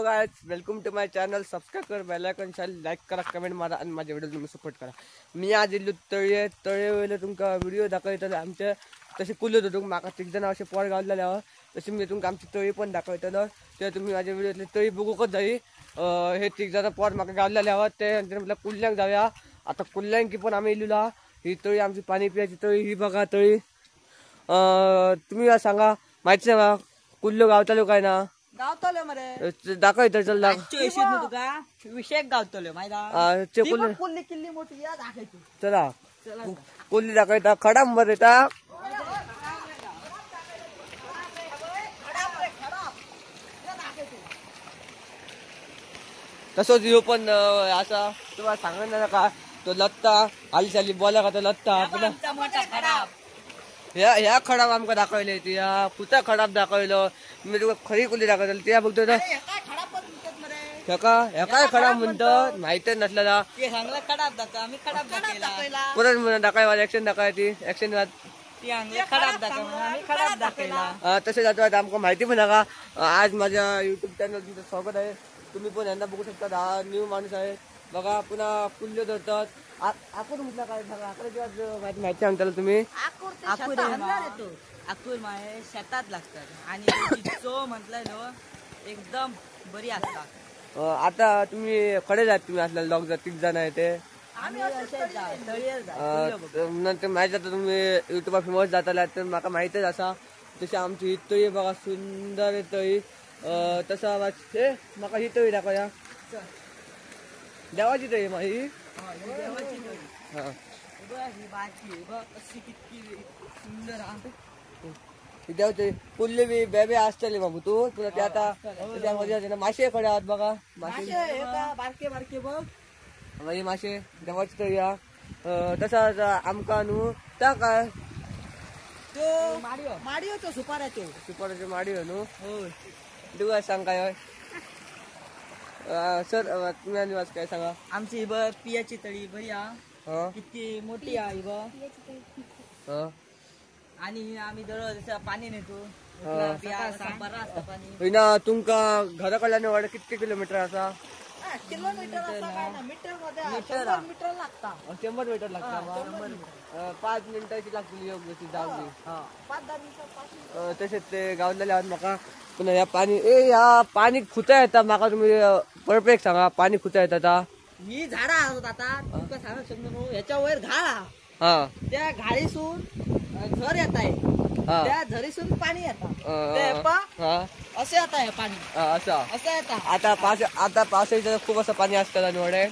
Guys welcome to my channel. Subscribe कर, bell icon like करा, comment मारा आणि माझ्या व्हिडिओ तुम्ही सपोर्ट करा. मी आज इल्लू तळे वयले तुमका व्हिडिओ दाखवतलो. आमचे तसे कुलत होतो माका तिक जण असे पोर गावलेले आहो. तसे मी तुमका आमची तळी पण दाखवतलो. ते तुम्ही माझ्या व्हिडिओतले तळी बघूकच जाई. हे तिक जण पोर माका गावलेले आहोत. ते म्हटलं कुल्ल्यांक जाऊया. आता कुल्ल्यांकी पण आम्ही इल्लूला. ही तळी आमची पाणी पियाची तळी. ही बघा तळी. तुम्ही सांगा माहिती सांगा कुल्लो गावतालो काय ना गावतलो मरे दाखवतो. चल तुका विषय गावतलो माहिती कुल्ली किल्ली मोठी या दाखवतो. चला कुल्ली दाखवता खडा बर येता. तसंच ह्यो पण असा तुम्हाला सांगणार का तो लत्ता हालचाली बोला का तो लत्ता ह्या खडाब आमका दाखवले. या पुता खडाब दाखवलो. मी तुका खरी कुल्ली दाखवतो. त्या बघतो ह्या काय खडाब म्हणतात माहितच नसलेला. परत दाखवायला ऍक्शन दाखवायची ऍक्शन तसे जातो. आमका माहिती पण नका. आज माझ्या युट्यूब चॅनल तुमचं स्वागत आहे. तुम्ही पण यांना बघू शकता. हा न्यू माणूस आहे बघा. पुन्हा कुल्ले धरतात. आकूर म्हटलं काय सांगा. आकडे माहिती सांगताल तुम्ही. आकूर माय शेतात लागतात आणि चो म्हटलंय एकदम बरी असतात. आता तुम्ही खडे जात तुम्ही असल्या लॉक तीन जण आहे ते नंतर माहिती जाता तुम्ही युट्यूबला फेमस जाताला तर माका माहितच असा. तशी आमची ही तळी बघा सुंदर तळी. तसा माका ही तळी दाखवया. देवाची तळी माझी. कुल्ले बी बेबे असतले बाबू तू तुला ते आता त्यामध्ये मासे खडे आहात बघा. बारके बारके बघ मासे देवाची तळी. तसाच आमका नू त्या काय माडिओ सुपाराची माडी नू तू सांग काय सर तुम्ही आणि काय सांगा. आमची पियाची तळी बरी किती मोठी आहे आणि आम्ही दररोज पाणी नेतो. तुमका घराकडल्याने वाढ किती किलोमीटर असा. किलोमीटर 100 मीटर लागता. 100 मीटर लागता. 5 मिनिटाची लागतील योग्य जाऊन. तसेच ते गावलेले आहेत माका. पुन्हा या पाणी या पाणी खुता येतात माका. तुम्ही परफेक्ट सांगा पाणी खुता येतात. ही झाडा आहोत आता तुमका सांगा शकतो. ह्याच्या वर घाळा. त्या घाळीसून झर येत आहे. त्या झरीसून पाणी येतात. असे येत आहे पाणी असं येतात. आता पावसाळ्याचं खूप असं पाणी असतं आणि वडे.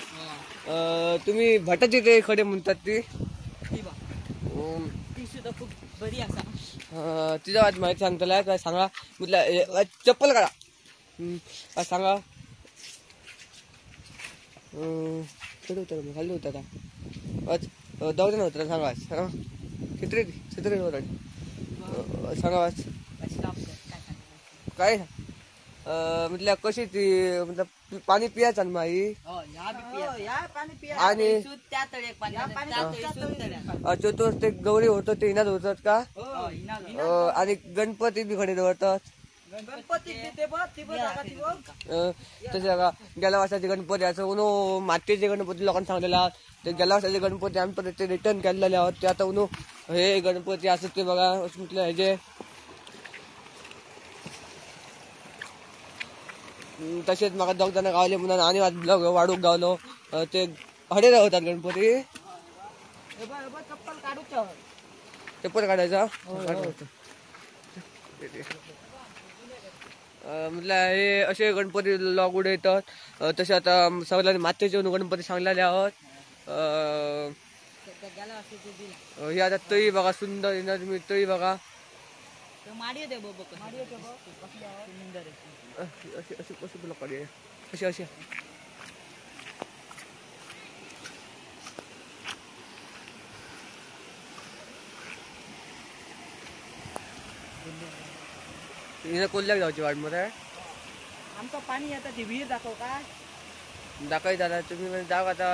तुम्ही भटाची ते खडे म्हणतात ती सुद्धा खूप बरी असा. तिच्या आज माहिती सांगतला काय सांगा. म्हटलं चप्पल काढा सांगा. खाल्ली होता दवाखाना होता सांगा. चित्र सांगा काय म्हटलं कशी ती मतलब पाणी पियाचं ना माई. आणि चतुर्थ ते गौरी होत ते इनाद होतात का. आणि गणपती बी खडे धरतात. तसे का गेल्या वर्षाचे गणपती असं उन्हो मातीचे गणपती लोकांना सांगलेला. ते गेल्या वर्षाचे गणपती आम्ही परत ते रिटर्न केलेले आहोत. ते आता उन्हो हे गणपती असं ते बघा म्हटलं ह्याचे. तसेच माका दोघ जण गावले म्हणून आणि ब्लॉग वाढूक गावलो. ते हडे राहतात गणपती. चप्पल काढायचा म्हटलं हे असे गणपती लॉग उडे येतात. तसे आता सगळ्यांनी मातीचे गणपती सांगलेले आहोत. ही आता तळी बघा सुंदर. तुम्ही तळी बघा अशी कशी तुला काढूया अशी अशी. कोल्ह्याक जाऊची वाट मध्ये आमचं पाणी येतं. ती विहीर दाखव का दाखवायचा तुम्ही जाऊ आता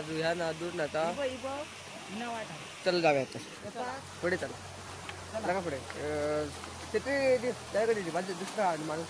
ह्या ना दूर ना आता. चल जाऊया आता पुढे चला पुढे. तिथे दुसरा माणूस